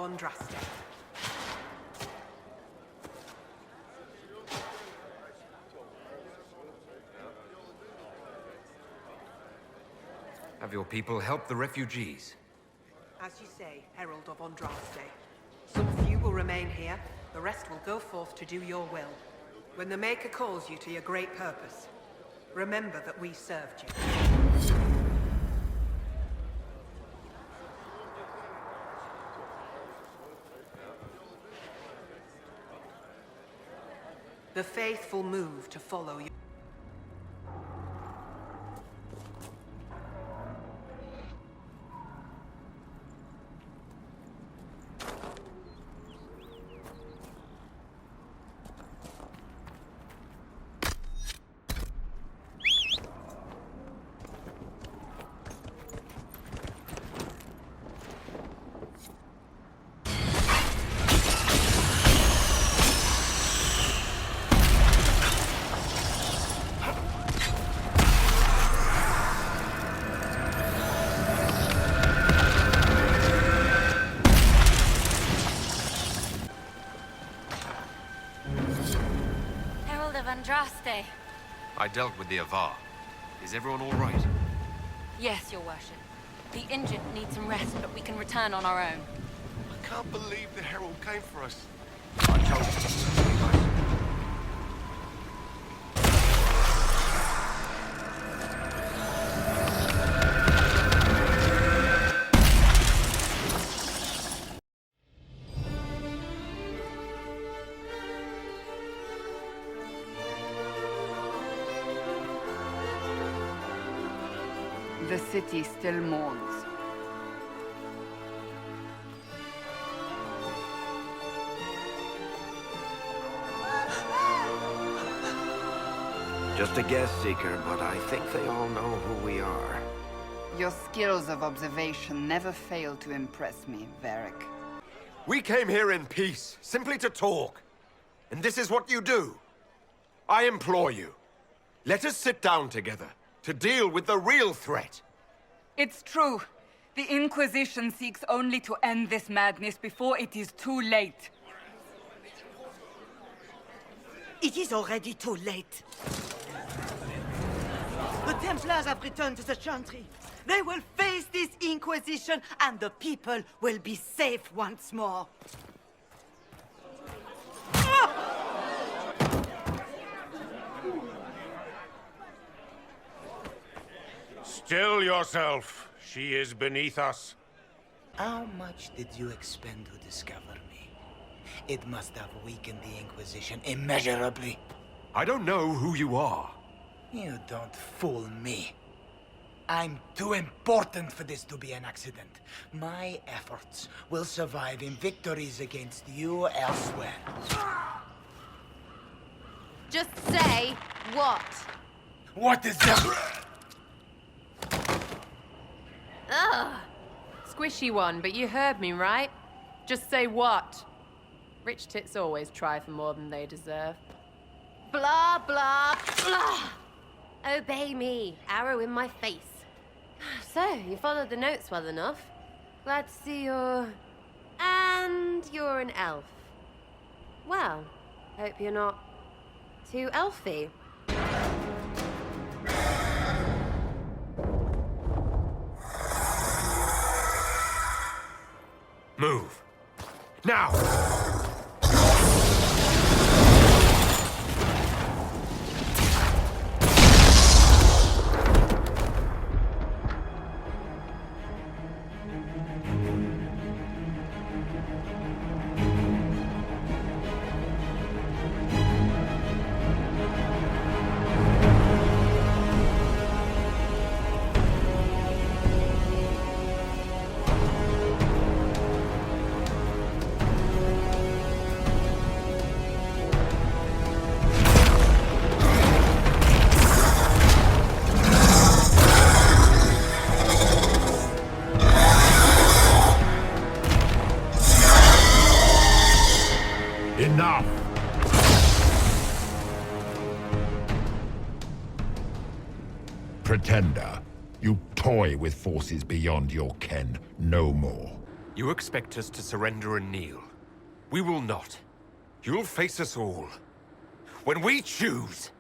Andraste. Have your people help the refugees? As you say, Herald of Andraste. Some few will remain here, the rest will go forth to do your will. When the Maker calls you to your great purpose, remember that we served you. The faithful move to follow you. Andraste. I dealt with the Avar. Is everyone all right? Yes, your worship. The injured need some rest, but we can return on our own. I can't believe the Herald came for us. I told you. The city still mourns. Just a guest seeker, but I think they all know who we are. Your skills of observation never fail to impress me, Varric. We came here in peace, simply to talk. And this is what you do. I implore you, let us sit down together to deal with the real threat. It's true. The Inquisition seeks only to end this madness before it is too late. It is already too late. The Templars have returned to the Chantry. They will face this Inquisition, and the people will be safe once more. Still yourself. She is beneath us. How much did you expend to discover me? It must have weakened the Inquisition immeasurably. I don't know who you are. You don't fool me. I'm too important for this to be an accident. My efforts will survive in victories against you elsewhere. Just say what? What is that? Ugh. Squishy one, but you heard me, right? Just say what? Rich tits always try for more than they deserve. Blah, blah, blah. Obey me. Arrow in my face. So, you followed the notes well enough. Glad to see you're... And you're an elf. Well, hope you're not too elfy. Move. Now! Enough! Pretender, you toy with forces beyond your ken no more. You expect us to surrender and kneel. We will not. You'll face us all. When we choose.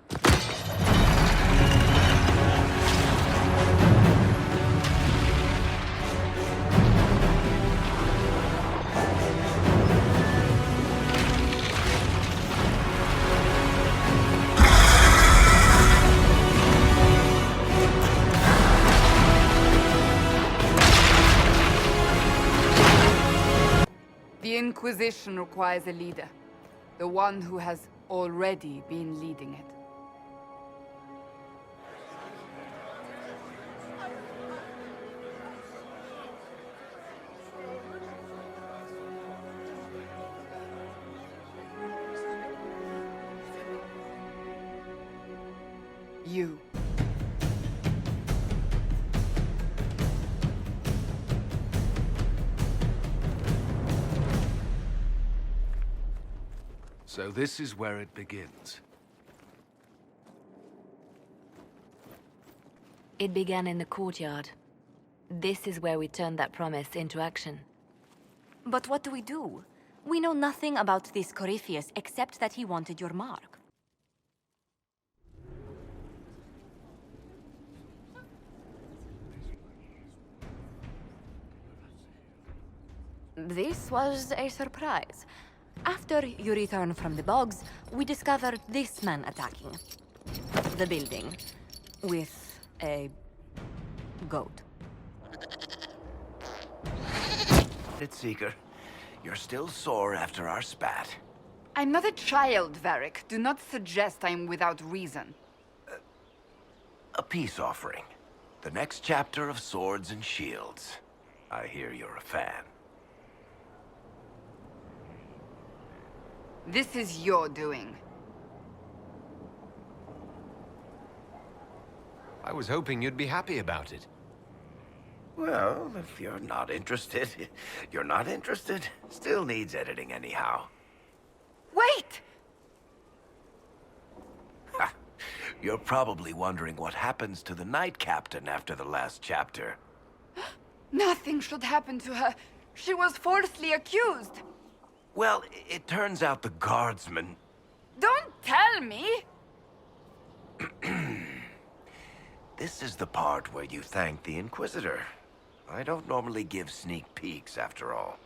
The Inquisition requires a leader. The one who has already been leading it. You. So this is where it begins. It began in the courtyard. This is where we turned that promise into action. But what do? We know nothing about this Corypheus except that he wanted your mark. This was a surprise. After you return from the bogs, we discovered this man attacking the building with a goat. Seeker, you're still sore after our spat. I'm not a child, Varric. Do not suggest I'm without reason. A peace offering. The next chapter of Swords and Shields. I hear you're a fan. This is your doing. I was hoping you'd be happy about it. Well, if you're not interested, you're not interested. Still needs editing anyhow. Wait! Ha! You're probably wondering what happens to the Knight Captain after the last chapter. Nothing should happen to her. She was falsely accused. Well, it turns out the guardsman... Don't tell me! This is the part where you thank the Inquisitor. I don't normally give sneak peeks, after all.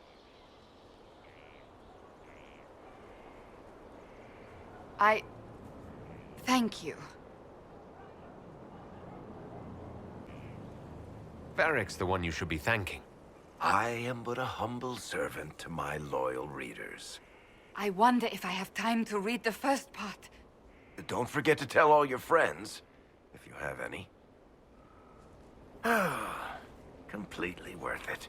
Thank you. Varric's the one you should be thanking. I am but a humble servant to my loyal readers. I wonder if I have time to read the first part. Don't forget to tell all your friends, if you have any. Completely worth it.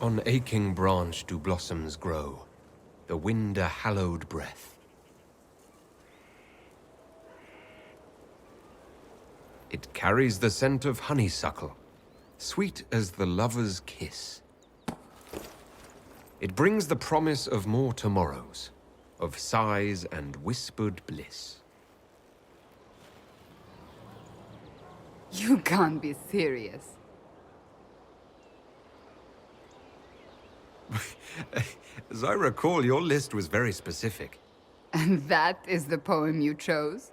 On aching branch do blossoms grow, the wind a hallowed breath. It carries the scent of honeysuckle, sweet as the lover's kiss. It brings the promise of more tomorrows, of sighs and whispered bliss. You can't be serious. As I recall, your list was very specific. And that is the poem you chose?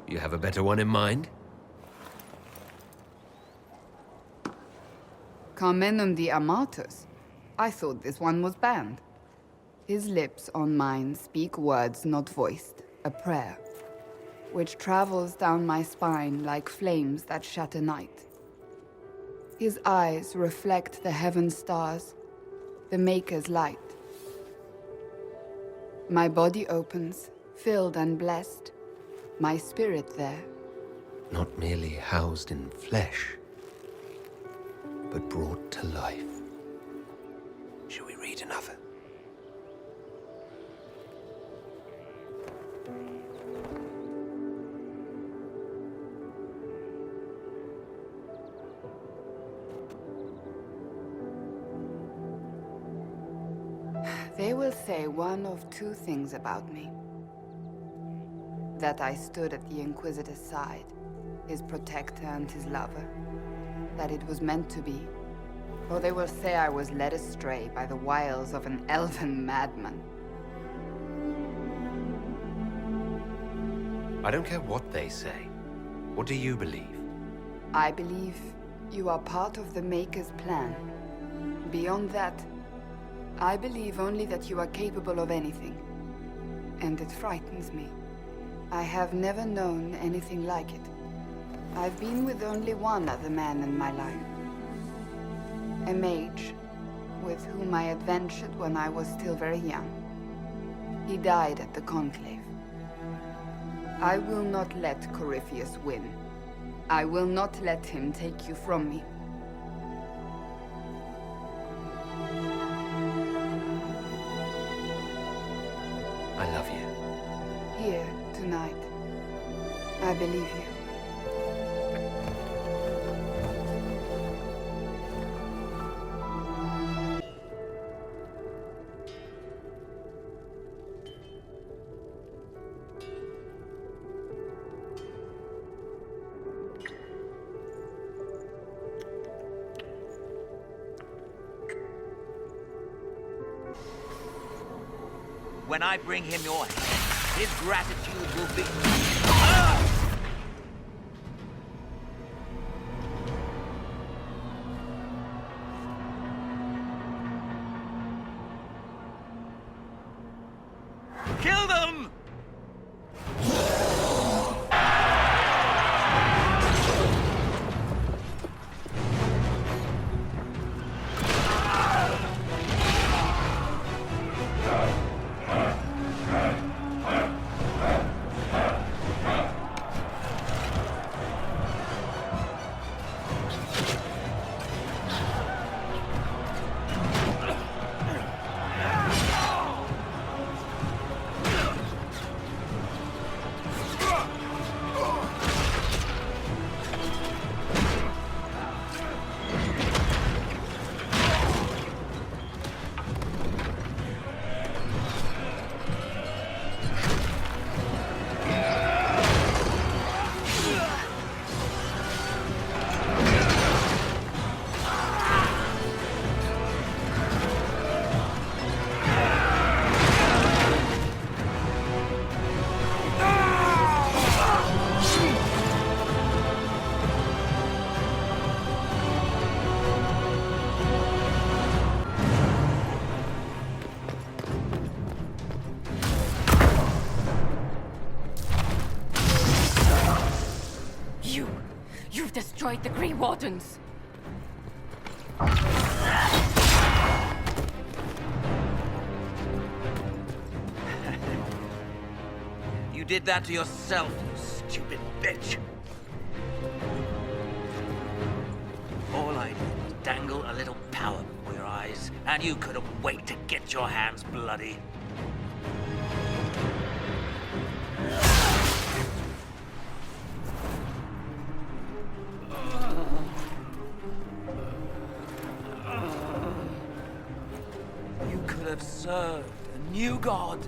You have a better one in mind? Carmenum de Amatus. I thought this one was banned. His lips on mine speak words not voiced, a prayer, which travels down my spine like flames that shatter night. His eyes reflect the heaven stars, the Maker's light. My body opens, filled and blessed, my spirit there. Not merely housed in flesh, but brought to life. Shall we read another? They will say one of two things about me. That I stood at the Inquisitor's side, his protector and his lover. That it was meant to be. Or they will say I was led astray by the wiles of an elven madman. I don't care what they say. What do you believe? I believe you are part of the Maker's plan. Beyond that, I believe only that you are capable of anything. And it frightens me. I have never known anything like it. I've been with only one other man in my life. A mage, with whom I adventured when I was still very young. He died at the Conclave. I will not let Corypheus win. I will not let him take you from me. I love you. Here, tonight. I believe you. When I bring him your hand, his gratitude will be... Kill them! You've destroyed the Green Wardens! You did that to yourself, you stupid bitch! All I did was dangle a little power before your eyes, and you couldn't wait to get your hands bloody. You could have served a new god.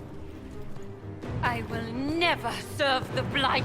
I will never serve the Blight!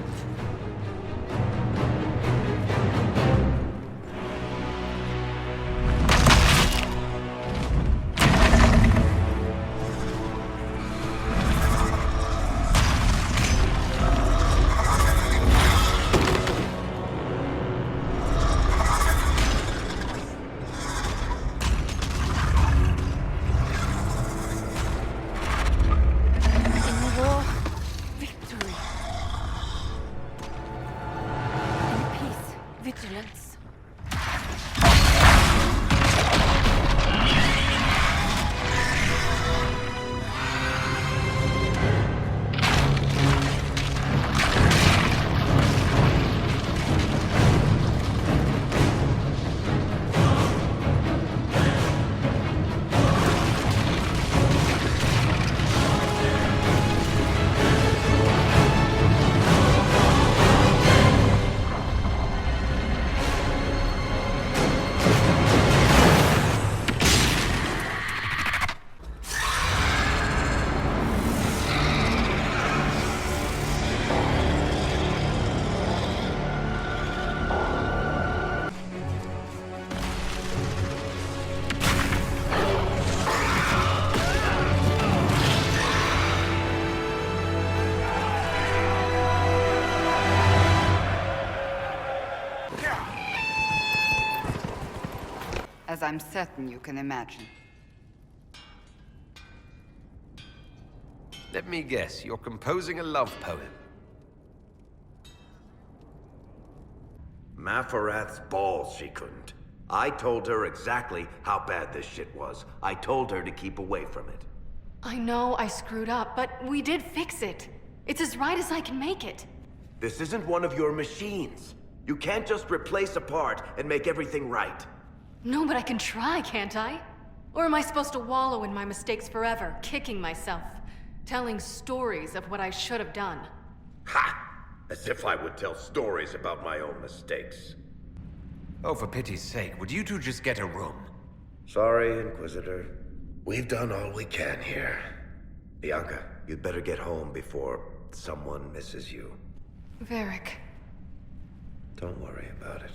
I'm certain you can imagine. Let me guess, you're composing a love poem. Maphorath's balls she couldn't. I told her exactly how bad this shit was. I told her to keep away from it. I know I screwed up, but we did fix it. It's as right as I can make it. This isn't one of your machines. You can't just replace a part and make everything right. No, but I can try, can't I? Or am I supposed to wallow in my mistakes forever, kicking myself, telling stories of what I should have done? Ha! As if I would tell stories about my own mistakes. Oh, for pity's sake, would you two just get a room? Sorry, Inquisitor. We've done all we can here. Bianca, you'd better get home before someone misses you. Varric. Don't worry about it.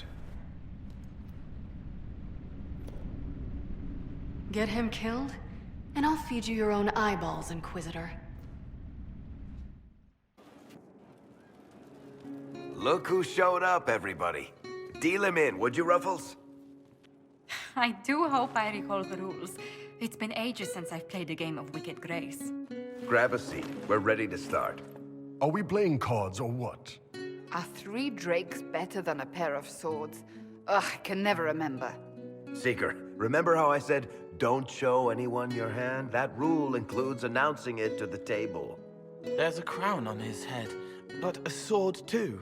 Get him killed, and I'll feed you your own eyeballs, Inquisitor. Look who showed up, everybody. Deal him in, would you, Ruffles? I do hope I recall the rules. It's been ages since I've played a game of Wicked Grace. Grab a seat. We're ready to start. Are we playing cards or what? Are 3 drakes better than a pair of swords? Ugh, I can never remember. Seeker, remember how I said, don't show anyone your hand? That rule includes announcing it to the table. There's a crown on his head, but a sword too.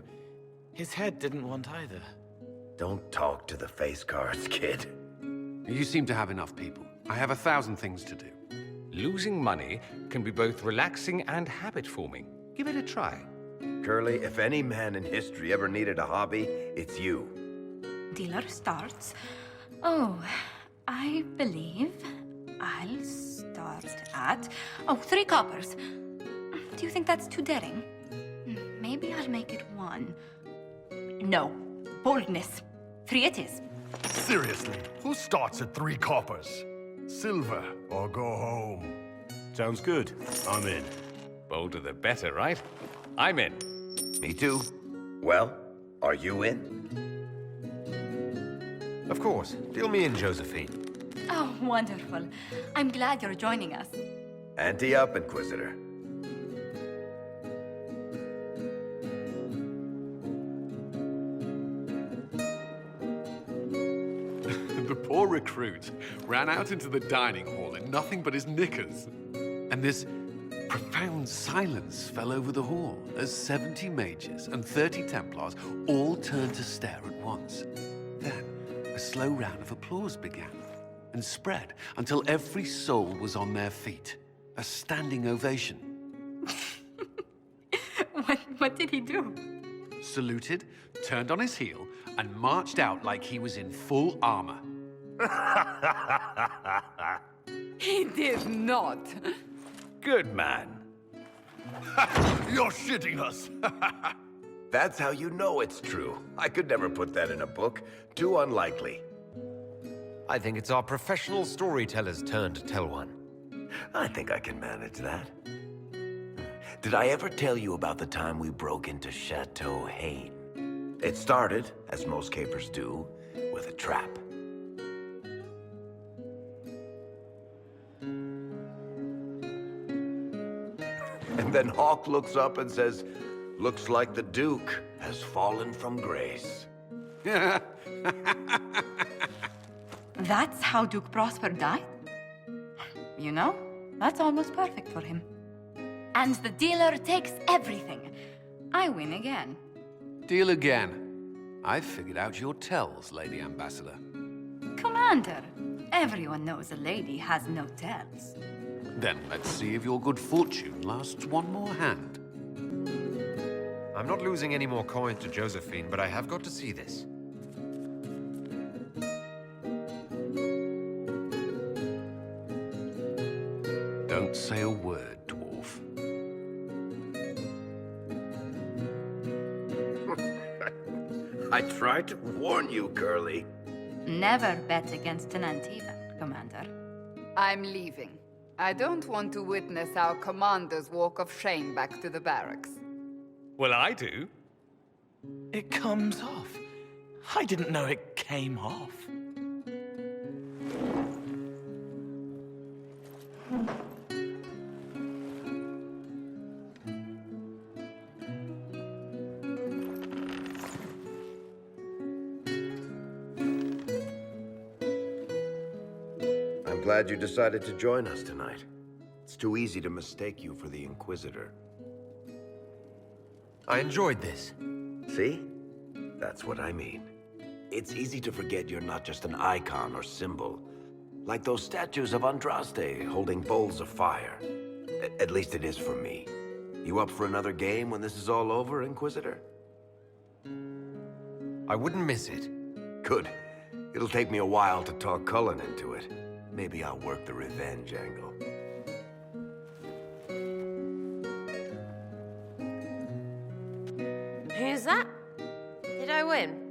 His head didn't want either. Don't talk to the face cards, kid. You seem to have enough people. I have 1,000 things to do. Losing money can be both relaxing and habit-forming. Give it a try. Curly, if any man in history ever needed a hobby, it's you. Dealer starts. Oh, I believe I'll start at... 3 coppers. Do you think that's too daring? Maybe I'll make it 1. No. Boldness. 3 it is. Seriously, who starts at 3 coppers? Silver or go home? Sounds good. I'm in. Bolder the better, right? I'm in. Me too. Well, are you in? Of course. Deal me in, Josephine. Oh, wonderful. I'm glad you're joining us. Ante up, Inquisitor. The poor recruit ran out into the dining hall in nothing but his knickers. And this profound silence fell over the hall as 70 mages and 30 Templars all turned to stare at once. Then, a slow round of applause began and spread until every soul was on their feet. A standing ovation. What did he do? Saluted, turned on his heel, and marched out like he was in full armor. He did not. Good man. You're shitting us. That's how you know it's true. I could never put that in a book. Too unlikely. I think it's our professional storyteller's turn to tell one. I think I can manage that. Did I ever tell you about the time we broke into Chateau Hain? It started, as most capers do, with a trap. And then Hawk looks up and says, "Looks like the Duke has fallen from grace." That's how Duke Prosper died? You know, that's almost perfect for him. And the dealer takes everything. I win again. Deal again. I've figured out your tells, Lady Ambassador. Commander, everyone knows a lady has no tells. Then let's see if your good fortune lasts one more hand. I'm not losing any more coins to Josephine, but I have got to see this. Don't say a word, dwarf. I tried to warn you, Curly. Never bet against an Antivan, Commander. I'm leaving. I don't want to witness our commander's walk of shame back to the barracks. Well, I do. It comes off. I didn't know it came off. I'm glad you decided to join us tonight. It's too easy to mistake you for the Inquisitor. I enjoyed this. See? That's what I mean. It's easy to forget you're not just an icon or symbol. Like those statues of Andraste holding bowls of fire. At least it is for me. You up for another game when this is all over, Inquisitor? I wouldn't miss it. Good. It'll take me a while to talk Cullen into it. Maybe I'll work the revenge angle. Who's that? Did I win?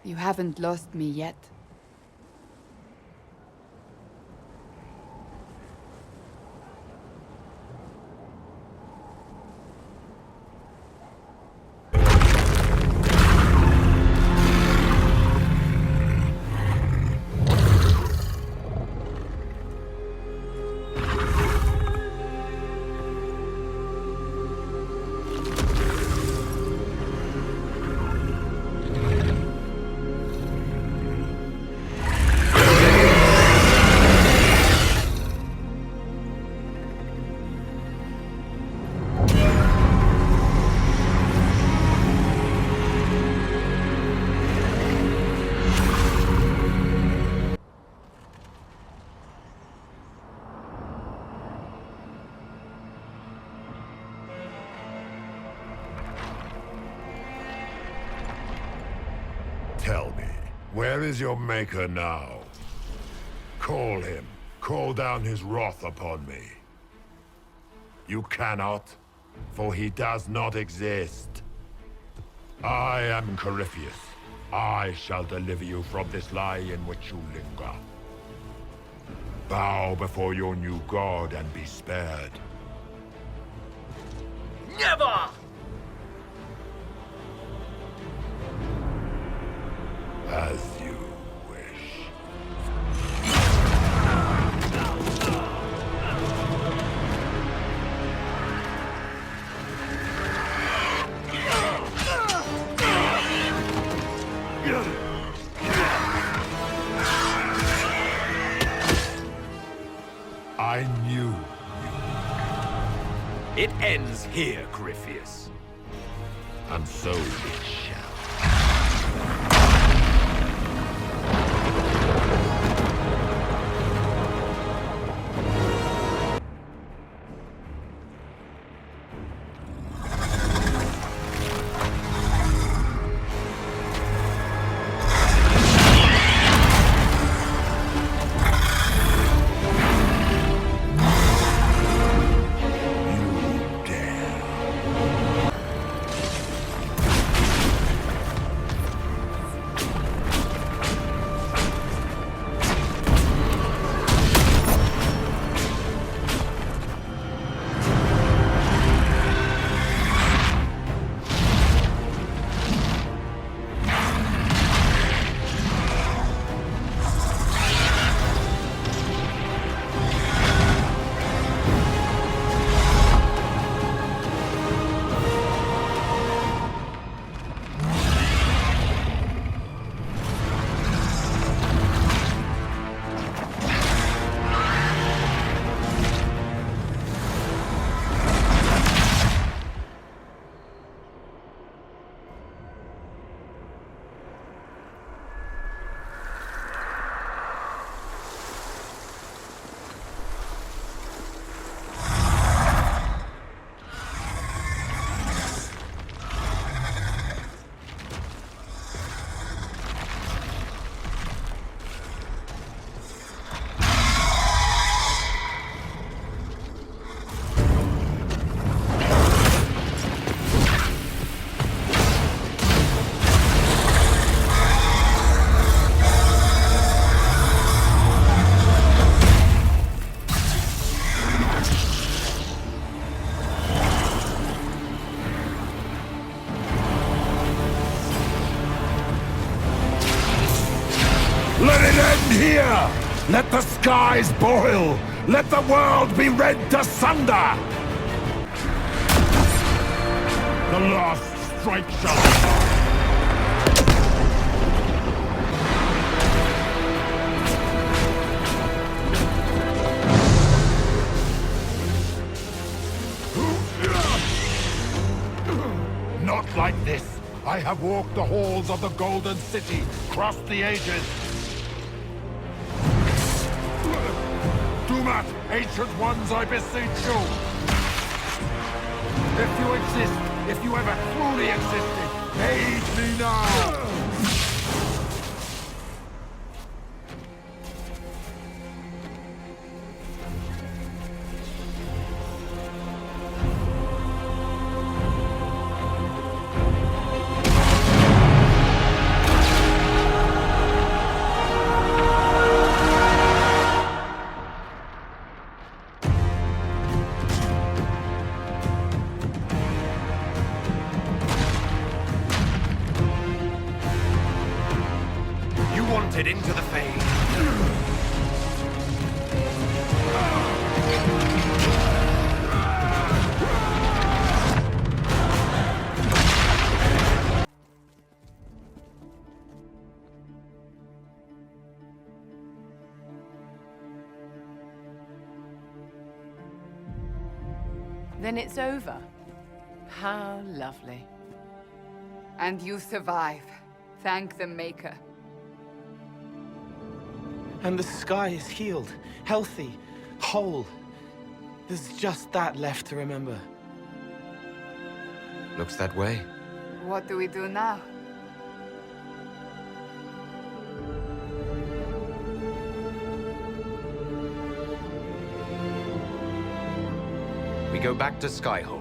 You haven't lost me yet. Tell me, where is your maker now? Call him. Call down his wrath upon me. You cannot, for he does not exist. I am Corypheus. I shall deliver you from this lie in which you linger. Bow before your new god and be spared. Never! As you wish. I knew you. It ends here, Corypheus. And so it shall. Let it end here! Let the skies boil! Let the world be rent asunder! The last strike shall be... Not like this. I have walked the halls of the Golden City, crossed the ages. Do not, ancient ones, I beseech you! If you exist, if you ever truly existed, aid me now! Into the fade. Then it's over. How lovely. And you survive. Thank the Maker. And the sky is healed, healthy, whole. There's just that left to remember. Looks that way. What do we do now? We go back to Skyhold.